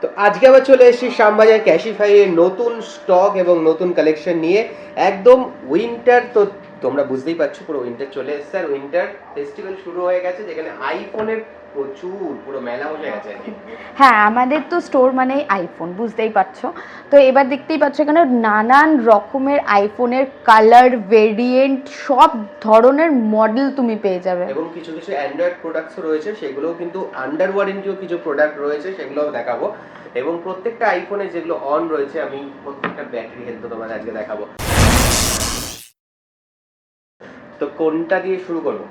তো আজকে আবার চলে এসেছি শ্যামবাজার ক্যাশিফাই এর নতুন স্টক এবং নতুন কালেকশন নিয়ে। একদম উইন্টার, তো তোমরা বুঝতেই পারছো পুরো উইন্টার চলে এসেছে আর উইন্টার ফেস্টিভ্যাল শুরু হয়ে গেছে, যেখানে আইফোনের প্রচুর পুরো মেলা বসে গেছে। হ্যাঁ, আমাদের তো স্টোর মানেই আইফোন, বুঝতেই পারছো। তো এবার দেখতেই পাচ্ছ এখানে নানান রকমের আইফোনের কালার ভেরিয়েন্ট, সব ধরনের মডেল তুমি পেয়ে যাবে। এবং কিছু কিছু অ্যান্ড্রয়েড প্রোডাক্টসও রয়েছে, সেগুলোও কিন্তু আন্ডার ওয়ারেন্টিও কিছু প্রোডাক্ট রয়েছে, সেগুলোও দেখাবো। এবং প্রত্যেকটা আইফোনে যেগুলো অন রয়েছে, আমি প্রত্যেকটা ব্যাটারি হেলথ তোমাদের আজকে দেখাবো। তো কোনটা দিয়ে শুরু করবো?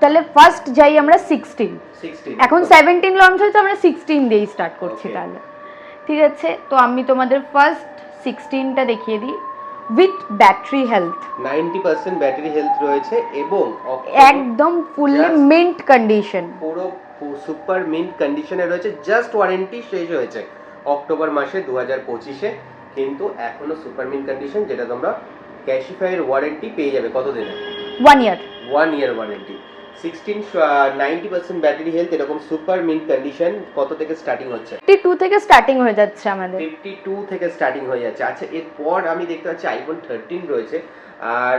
তাহলে ফার্স্ট যাই আমরা 16। এখন 17 লঞ্চ হয়েছে, আমরা 16 দিয়েই স্টার্ট করছি। তাহলে ঠিক আছে, তো আমি তোমাদের ফার্স্ট 16টা দেখিয়ে দিই। With battery health, 90% battery health রয়েছে এবং একদম ফুললি মিন্ট কন্ডিশন, পুরো সুপার মিন্ট কন্ডিশনে রয়েছে। জাস্ট ওয়ারেন্টি শেষ হয়েছে অক্টোবর মাসে 2025-এ, কিন্তু এখনো সুপার মিন্ট কন্ডিশন, যেটা তোমরা ক্যাশিফাই এর ওয়ারেন্টি পেয়ে যাবে কত দিনে? 1 ইয়ার। 1 ইয়ার ওয়ারেন্টি। 16 90% ব্যাটারি হেলথ, এরকম সুপার মিন্ট কন্ডিশন কত থেকে স্টার্টিং হচ্ছে? 52 থেকে স্টার্টিং হয়ে যাচ্ছে আমাদের। 52 থেকে স্টার্টিং হয়ে যাচ্ছে। আচ্ছা, এরপর আমি দেখতে পাচ্ছি আইফোন 13 রয়েছে। আর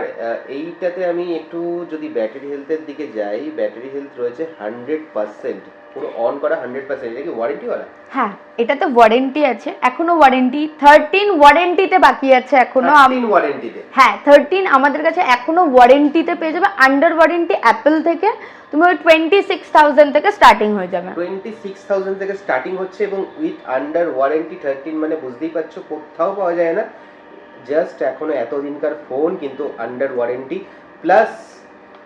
এইটাতে আমি একটু যদি ব্যাটারি হেলথের দিকে যাই, ব্যাটারি হেলথ রয়েছে 100%, পুরো অন করা 100%। এটা কি ওয়ারেন্টি ওয়ালা? হ্যাঁ, এটাতে ওয়ারেন্টি আছে, এখনো ওয়ারেন্টি 13 ওয়ারেন্টিতে বাকি আছে এখনো। 13 ওয়ারেন্টিতে? হ্যাঁ, 13 আমাদের কাছে এখনো ওয়ারেন্টিতে পেয়ে যাবে। আন্ডার ওয়ারেন্টি অ্যাপল থেকে তুমি ওই 26,000 থেকে স্টার্টিং হয়ে যাবে। 26,000 থেকে স্টার্টিং হচ্ছে এবং উইথ আন্ডার ওয়ারেন্টি 13, মানে বুঝতেই পারছো কোথাও পাওয়া যায় না। জাস্ট এখনো এতদিনকার ফোন, কিন্তু আন্ডার ওয়ারেন্টি প্লাস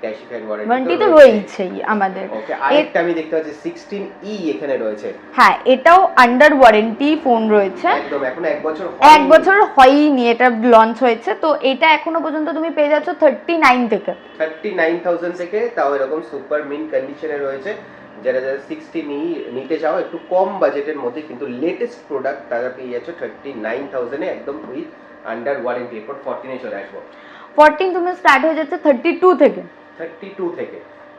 ক্যাশিফাই ওয়ারেন্টি তো রয়েছেই আমাদের। ওকে, আরেকটা আমি দেখতে পাচ্ছি 16E এখানে রয়েছে। হ্যাঁ, এটাও আন্ডার ওয়ারেন্টি ফোন রয়েছে। একদম, এখন 1 বছর হয়নি, এটা লঞ্চ হয়েছে। তো এটা এখনো পর্যন্ত তুমি পেয়ে যাচ্ছ 39 থেকে। 39,000 থেকে, তাও এরকম সুপার মিন্ট কন্ডিশনে রয়েছে। যারা যারা 16E নিতে চাও একটু কম বাজেটের মধ্যে, কিন্তু লেটেস্ট প্রোডাক্ট, তারা পেয়ে যাচ্ছে 39,000 এ, একদম উইথ আন্ডার ওয়ারেন্টি। এরপর 14 এ চলে আসবো। 14 তুমি স্টার্ট হয়ে যাচ্ছে 32 থেকে।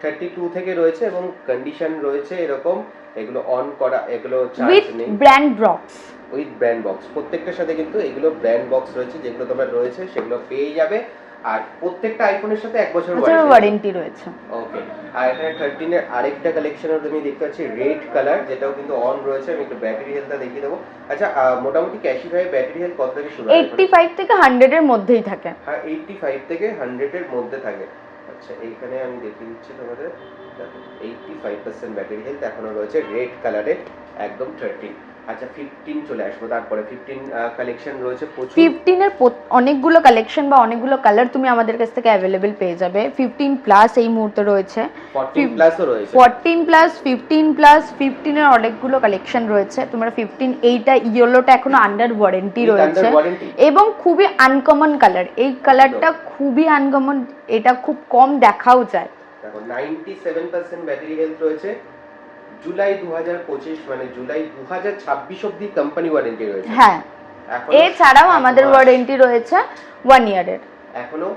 32 থেকে রয়েছে এবং কন্ডিশন রয়েছে এরকম। এগুলো অন করা, এগুলো চার্জ নেই। With brand box, with brand box, প্রত্যেকটার সাথে কিন্তু এগুলো ব্র্যান্ড বক্স রয়েছে, যেগুলো তোমার রয়েছে সেগুলো পেয়ে যাবে। আর প্রত্যেকটা আইফোনের সাথে 1 বছর ওয়ারেন্টি রয়েছে। ওকে, আর এখানে 13 এর আরেকটা কালেকশনও তুমি দেখতে পাচ্ছি, রেড কালার, যেটাও কিন্তু অন রয়েছে। আমি একটু ব্যাটারি হেলথটা দেখিয়ে দেবো। আচ্ছা, মোটামুটি ক্যাশিফাই ব্যাটারি হেলথ কত থেকে শুরু হয়? 85 থেকে 100 এর মধ্যেই থাকে। হ্যাঁ, 85 থেকে 100 এর মধ্যে থাকে। আচ্ছা, এইখানে আমি দেখিয়ে দিচ্ছি তোমাদের। দেখো, 85% ব্যাটারি হেলথ এখনো রয়েছে রেড কালারে, একদম 13। আচ্ছা, 15 চলে আসবো। তারপরে 15 কালেকশন রয়েছে প্রচুর। 15 এর অনেকগুলো কালেকশন বা অনেকগুলো কালার তুমি আমাদের কাছ থেকে অ্যাভেলেবেল পেয়ে যাবে। 15 প্লাস এই মুহূর্তে রয়েছে, 14 প্লাসও রয়েছে। 14 প্লাস, 15 প্লাস, 15 এর অনেকগুলো কালেকশন রয়েছে। তোমরা 15 এইটা ইয়েলোটা এখনো আন্ডার ওয়ারেন্টি রয়েছে এবং খুবই আনকমন কালার। এই কালারটা খুবই আনকমন, এটা খুব কম দেখাও যায়। দেখো, 97% ব্যাটারি হেলথ রয়েছে। জুলাই 2025, মানে জুলাই 2026 অবধি কোম্পানি ওয়ারেন্টি রয়েছে। হ্যাঁ, এছাড়াও আমাদের ওয়ারেন্টি রয়েছে 1 ইয়ারের। এখনো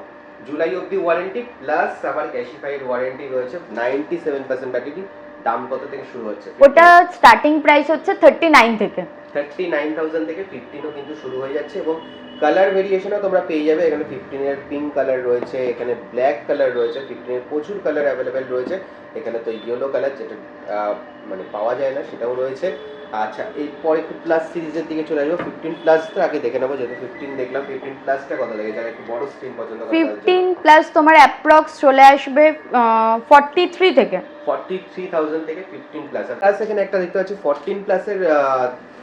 জুলাই অবধি ওয়ারেন্টি, প্লাস আবার ক্যাশিফাই এর ওয়ারেন্টি রয়েছে। 97% ব্যাটারি। দাম কত থেকে শুরু হচ্ছে? ওটা স্টার্টিং প্রাইস হচ্ছে 39 থেকে। 39,000 থেকে 15ও কিন্তু শুরু হয়ে যাচ্ছে এবং কালার ভেরিয়েশনও তোমরা পেয়ে যাবে। এখানে 15 এর পিঙ্ক কালার রয়েছে, এখানে ব্ল্যাক কালার রয়েছে, 15 এর প্রচুর কালার অ্যাভেলেবেল রয়েছে। এখানে তো ইয়েলো কালার, যেটা মানে পাওয়া যায় না, সেটাও রয়েছে। আচ্ছা, এরপর একটু প্লাস সিরিজের দিকে চলে আসবো। 15 প্লাস তো আগে দেখে নেবো, যেহেতু 15 দেখলাম। 15 প্লাসটা কত লাগে? যারা একটু বড় স্ক্রিন পছন্দ করে, 15 প্লাস তোমার অ্যাপ্রক্স চলে আসবে 43 থেকে। 43,000 থেকে 15 প্লাস। আর এখানে একটা দেখতে পাচ্ছি 14 প্লাসের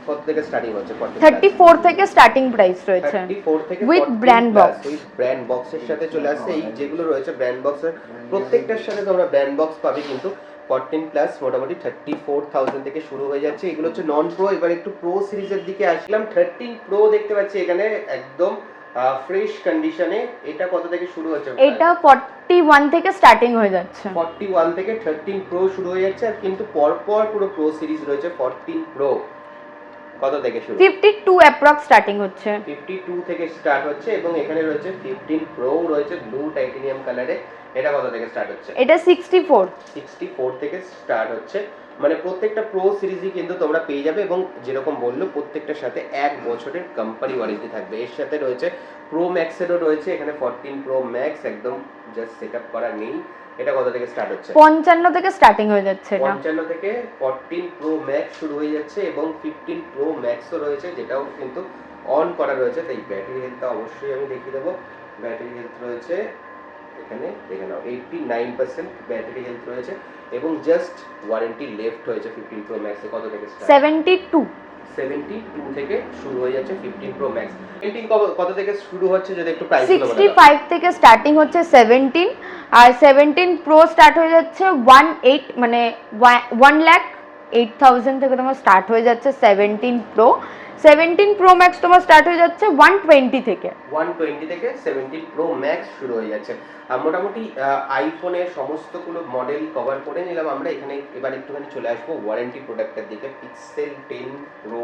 কত থেকে স্টার্টিং হচ্ছে? 34 থেকে স্টার্টিং প্রাইস রয়েছে 34 থেকে with brand box. With brand বক্সের সাথে চলে আসছে। এই যেগুলো রয়েছে ব্র্যান্ড বক্সের, প্রত্যেকটার সাথে তোমরা ব্র্যান্ড বক্স পাবে। কিন্তু 14 প্লাস মোটামুটি 34,000 থেকে শুরু হয়ে যাচ্ছে। এগুলো হচ্ছে নন প্রো। এবার একটু প্রো সিরিজের দিকে আসলাম। 13 প্রো দেখতে পাচ্ছি এখানে একদম ফ্রেশ কন্ডিশনে। এটা কত থেকে শুরু হচ্ছে? এটা 41 থেকে স্টার্টিং হয়ে যাচ্ছে। 41 থেকে 13 প্রো শুরু হয়ে যাচ্ছে। আর কিন্তু পরপর পুরো প্রো সিরিজ রয়েছে। 14 প্রো কত থেকে শুরু? 52 অ্যাপ্রক্স স্টার্টিং হচ্ছে। 52 থেকে স্টার্ট হচ্ছে এবং এখানে রয়েছে 15 প্রো রয়েছে ব্লু টাইটেনিয়াম কালারে। এটা কত থেকে স্টার্ট হচ্ছে? এটা 64 থেকে স্টার্ট হচ্ছে। মানে প্রত্যেকটা প্রো সিরিজই কিন্তু তোমরা পেয়ে যাবে এবং যেরকম বললো প্রত্যেকটার সাথে 1 বছরের কোম্পানি ওয়ারেন্টি থাকবে। এর সাথে রয়েছে প্রো ম্যাক্সেরও রয়েছে, এখানে 14 প্রো ম্যাক্স একদম জাস্ট সেটআপ করা নেই। এটা কত থেকে স্টার্ট হচ্ছে? 55 থেকে স্টার্টিং হয়ে যাচ্ছে। এটা 55 থেকে 14 প্রো ম্যাক্স শুরু হয়ে যাচ্ছে এবং 15 প্রো ম্যাক্সও রয়েছে, যেটাও কিন্তু অন করা রয়েছে। তাই ব্যাটারি হেলথটা অবশ্যই আমি দেখিয়ে দেবো। ব্যাটারি হেলথ রয়েছে এখানে, দেখে নাও 89% ব্যাটারি হেলথ রয়েছে এবং জাস্ট ওয়ারেন্টি লেফট হয়েছে 15 প্রো ম্যাক্সে। কত থেকে স্টার্ট? 72 থেকে শুরু হয়ে যাচ্ছে 15 প্রো ম্যাক্স। 17 কত থেকে শুরু হচ্ছে যদি একটু প্রাইস গুলো বলো? 65 থেকে স্টার্টিং হচ্ছে 17, আর 17 প্রো স্টার্ট হয়ে যাচ্ছে 18 মানে 1,08,000 থেকে তোমার স্টার্ট হয়ে যাচ্ছে 17 প্রো। 17 প্রো ম্যাক্স তোমার স্টার্ট হয়ে যাচ্ছে 120 থেকে। 120 থেকে 17 প্রো ম্যাক্স শুরু হয়ে যাচ্ছে। আর মোটামুটি আইফোনের সমস্তগুলো মডেল কভার করে নিলাম আমরা। এখানে এবার একটুখানি চলে আসবো ওয়ারেন্টি প্রোডাক্টের দিকে। পিক্সেল 10 প্রো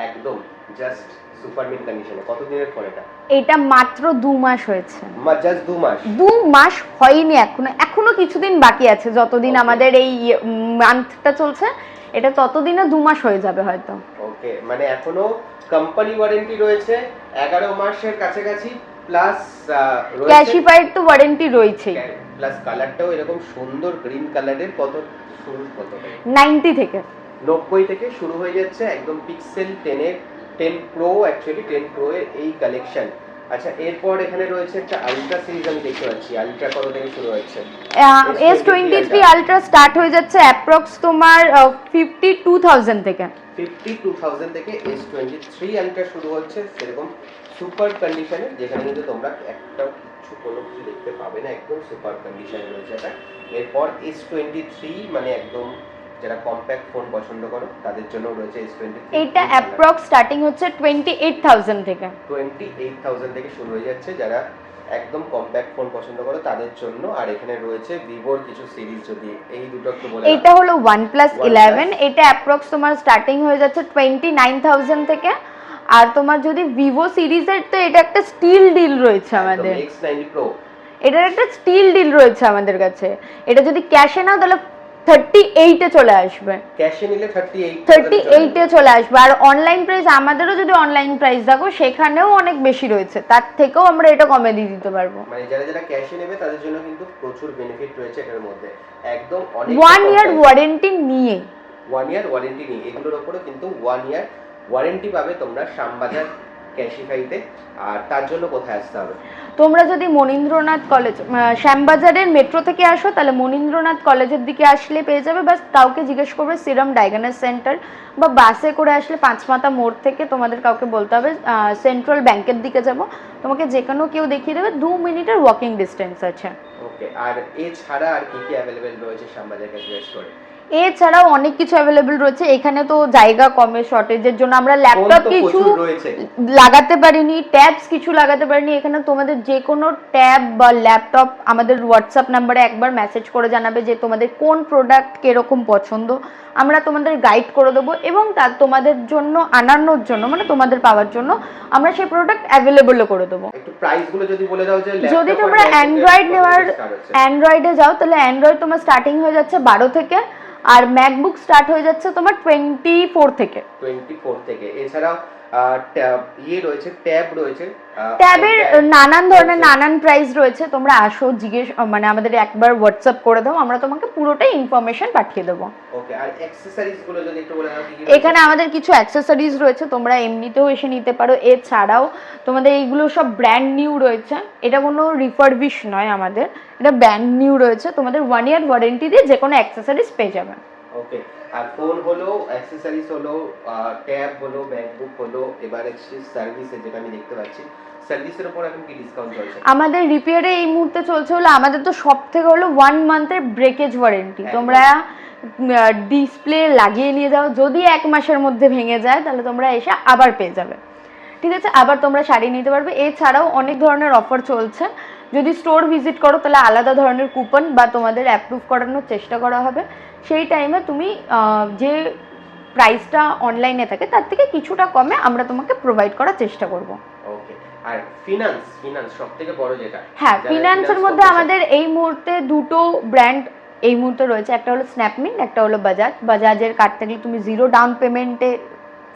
একদম জাস্ট সুপার মিন কন্ডিশনে। কত দিনের ফোন এটা? এটা মাত্র 2 মাস হয়েছে। জাস্ট 2 মাস? 2 মাস হয়নি এখনো কিছুদিন বাকি আছে। যতদিন আমাদের এই মান্থটা চলছে এটা ততদিনে 2 মাস হয়ে যাবে হয়তো। ওকে, মানে এখনো কোম্পানি ওয়ারেন্টি রয়েছে 11 মাসের কাছাকাছি, প্লাস ক্যাশিফাইড তো ওয়ারেন্টি রয়েছেই, প্লাস কালারটাও এরকম সুন্দর গ্রিন কালারের। কত শুরু? কত? 90 থেকে 90 থেকে শুরু হয়ে যাচ্ছে একদম পিক্সেল 10 এর 10 প্রো, অ্যাকচুয়ালি 10 প্রো এর এই কালেকশন। আচ্ছা, এরপর এখানে রয়েছে একটা আলট্রা সিরিজ আমি দেখতে পাচ্ছি। আলট্রা কত থেকে শুরু হচ্ছে? S23 আলট্রা স্টার্ট হয়ে যাচ্ছে অ্যাপ্রক্স তোমার 52,000 থেকে। 52,000 থেকে S23 আলট্রা শুরু হচ্ছে, সেরকম সুপার কন্ডিশনে, যেখানে কিন্তু তোমরা একটা কিছু কোনো কিছু দেখতে পাবে না, একদম সুপার কন্ডিশনে রয়েছে এটা। এরপর S23 মানে একদম যারা কম্প্যাক্ট ফোন পছন্দ করো তাদের জন্য রয়েছে S23। এটা অ্যাপ্রক্স স্টার্টিং হচ্ছে 28,000 থেকে। 28,000 থেকে শুরু হয়ে যাচ্ছে যারা একদম কম্প্যাক্ট ফোন পছন্দ করো তাদের জন্য। আর এখানে রয়েছে ভিভোর কিছু সিরিজ, যদি এই দুটো একটু বলে। এটা হলো OnePlus 11, এটা অ্যাপ্রক্স তোমার স্টার্টিং হয়ে যাচ্ছে 29,000 থেকে। আর তোমার যদি ভিভো সিরিজের, তো এটা একটা স্টিল ডিল রয়েছে আমাদের। X90 Pro এটার একটা স্টিল ডিল রয়েছে আমাদের কাছে। এটা যদি ক্যাশে নাও তাহলে 38 এ চলে আসবে। ক্যাশে নিলে 38 এ চলে আসবে। আর অনলাইন প্রাইস, আমাদেরও যদি অনলাইন প্রাইস দেখো সেখানেও অনেক বেশি রয়েছে, তার থেকেও আমরা এটা কমে দিয়ে দিতে পারবো। মানে যারা যারা ক্যাশে নেবে তাদের জন্য কিন্তু প্রচুর বেনিফিট রয়েছে এটার মধ্যে। একদম অনেক 1 ইয়ার ওয়ারেন্টি নিয়ে, 1 ইয়ার ওয়ারেন্টি নিয়ে এগুলোর উপরে কিন্তু 1 ইয়ার ওয়ারেন্টি পাবে তোমরা শ্যামবাজার ক্যাশিফাইতে। আর তার জন্য কোথায় আসতে হবে? তোমরা যদি মনীন্দ্রনাথ কলেজ, শ্যামবাজারের মেট্রো থেকে আসো তাহলে মনীন্দ্রনাথ কলেজের দিকে আসলে পেয়ে যাবে। বাস কাউকে জিজ্ঞেস করবে সিরাম ডায়াগনস সেন্টার, বা বাসে করে আসলে পাঁচমাথা মোড় থেকে তোমাদের কাউকে বলতে হবে সেন্ট্রাল ব্যাংকের দিকে যাব, তোমাকে যে কোনো কেউ দেখিয়ে দেবে। 2 মিনিটের ওয়াকিং ডিস্টেন্স আছে। ওকে, আর এছাড়া আর কি কি অ্যাভেলেবেল রয়েছে শ্যামবাজার ক্যাশিফাই স্টোরে? এছাড়াও অনেক কিছু অ্যাভেলেবেল রয়েছে। এখানে তো জায়গা কমে, শর্টেজের জন্য আমরা ল্যাপটপ কিছু লাগাতে পারিনি, ট্যাবস কিছু লাগাতে পারিনি। এখানে তোমাদের যে কোনো ট্যাব বা ল্যাপটপ আমাদের হোয়াটসঅ্যাপ নাম্বারে একবার মেসেজ করে জানাবে যে তোমাদের কোন প্রোডাক্ট কিরকম পছন্দ, আমরা তোমাদের গাইড করে দেবো এবং তার তোমাদের জন্য আনানোর জন্য, মানে তোমাদের পাওয়ার জন্য আমরা সেই প্রোডাক্ট অ্যাভেলেবলও করে দেবো। একটু প্রাইসগুলো যদি বলে দাও যে যদি তোমরা অ্যান্ড্রয়েড নেওয়ার, অ্যান্ড্রয়েডে যাও তাহলে অ্যান্ড্রয়েড তোমার স্টার্টিং হয়ে যাচ্ছে 12 থেকে, আর ম্যাকবুক স্টার্ট হয়ে যাচ্ছে তোমার 24 থেকে। 24 থেকে। এছাড়াও ইয়ে রয়েছে, ট্যাব রয়েছে। ট্যাবের নানান ধরনের নানান প্রাইস রয়েছে। তোমরা আসো, জিজ্ঞেস মানে আমাদের একবার হোয়াটসঅ্যাপ করে দাও, আমরা তোমাকে পুরোটাই ইনফরমেশন পাঠিয়ে দেবো। ওকে, আর অ্যাকসেসরিজ গুলো যদি একটু বলে দাও কি কি? এখানে আমাদের কিছু অ্যাকসেসরিজ রয়েছে, তোমরা এমনিতেও এসে নিতে পারো। এছাড়াও তোমাদের এইগুলো সব ব্র্যান্ড নিউ রয়েছে, এটা কোনো রিফারবিশ নয়, আমাদের এটা ব্র্যান্ড নিউ রয়েছে। তোমাদের 1 ইয়ার ওয়ারেন্টি দিয়ে যে কোনো অ্যাকসেসরিজ পেয়ে যাবে। ওকে, আর ফোন হলো, অ্যাকসেসরিজ হলো, ট্যাব হলো, ম্যাকবুক হলো, এবার সার্ভিসে যেটা আমি দেখতে পাচ্ছি, সার্ভিসের উপর এখন কি ডিসকাউন্ট চলছে? আমাদের রিপেয়ারে এই মুহূর্তে চলছে হলো, আমাদের তো সব থেকে হলো 1 মান্থের ব্রেকেজ ওয়ারেন্টি। তোমরা ডিসপ্লে লাগিয়ে নিয়ে যাও, যদি 1 মাসের মধ্যে ভেঙে যায় তাহলে তোমরা এসে আবার পেয়ে যাবে, ঠিক আছে? আবার তোমরা শাড়ি নিতে পারবে। এছাড়াও অনেক ধরনের অফার চলছে। যদি স্টোর ভিজিট করো তাহলে আলাদা ধরনের কুপন বা তোমাদের অ্যাপ্রুভ করানোর চেষ্টা করা হবে। সেই টাইমে তুমি যে প্রাইসটা অনলাইনে থাকে তার থেকে কিছুটা কমে আমরা তোমাকে প্রোভাইড করার চেষ্টা করব। ওকে, আর ফিনান্স সবথেকে বড় যেটা। হ্যাঁ, ফিনান্সের মধ্যে আমাদের এই মুহূর্তে দুটো ব্র্যান্ড এই মুহূর্তে রয়েছে, একটা হলো স্ন্যাপমিন্ট, একটা হলো বাজাজের কার্ড থাকলে তুমি 0 ডাউন পেমেন্টে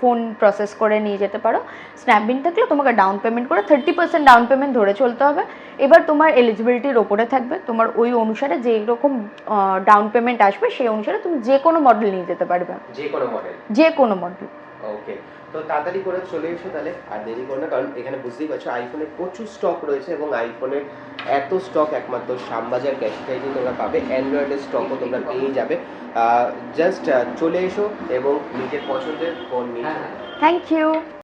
ফোন প্রসেস করে নিয়ে যেতে পারো। স্ন্যাপমিন্ট থাকলে তোমাকে ডাউন পেমেন্ট করে 30% ডাউন পেমেন্ট ধরে চলতে হবে। এবার তোমার এলিজিবিলিটির ওপরে থাকবে, তোমার ওই অনুসারে যে রকম ডাউন পেমেন্ট আসবে সেই অনুসারে তুমি যে কোনো মডেল নিয়ে যেতে পারবে, যে কোনো মডেল। ওকে, তো তাড়াতাড়ি করে চলে এসো তাহলে, আর দেরি করো না, কারণ এখানে বুঝতেই পারছো আইফোনের প্রচুর স্টক রয়েছে এবং আইফোনের এত স্টক একমাত্র শ্যামবাজার ক্যাশিয়ারিতে তোমরা পাবে। অ্যান্ড্রয়েডের স্টকও তোমরা পেয়ে যাবে। জাস্ট চলে এসো এবং নিজের পছন্দের ফোন নিয়ে। Thank you.